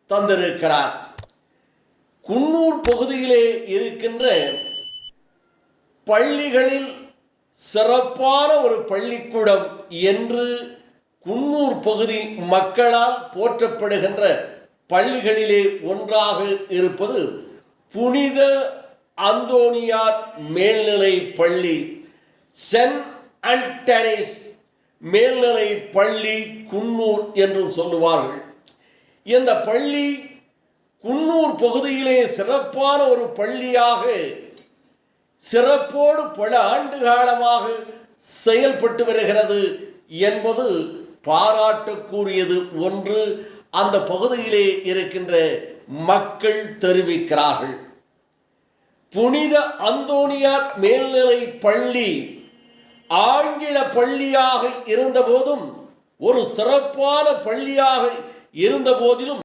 தந்திருக்கிறார். குன்னூர் பகுதியிலே இருக்கின்ற பள்ளிகளில் சிறப்பான ஒரு பள்ளிக்கூடம் என்று குன்னூர் பகுதி மக்களால் போற்றப்படுகின்ற பள்ளிகளிலே ஒன்றாக இருப்பது புனித அந்தோனியார் மேல்நிலை பள்ளி, சென்ட் அண்டரீஸ் மேல்நிலை பள்ளி குன்னூர் என்றும் சொல்லுவார்கள். இந்த பள்ளி குன்னூர் பகுதியிலே சிறப்பான ஒரு பள்ளியாக சிறப்போடு பல ஆண்டு காலமாக செயல்பட்டு வருகிறது என்பது பாராட்டுக்குரியது ஒன்று அந்த பகுதியிலே இருக்கின்ற மக்கள் தெரிவிக்கிறார்கள். புனித அந்தோனியார் மேல்நிலை பள்ளி ஆங்கில பள்ளியாக இருந்த போதும் ஒரு சிறப்பான பள்ளியாக இருந்த போதிலும்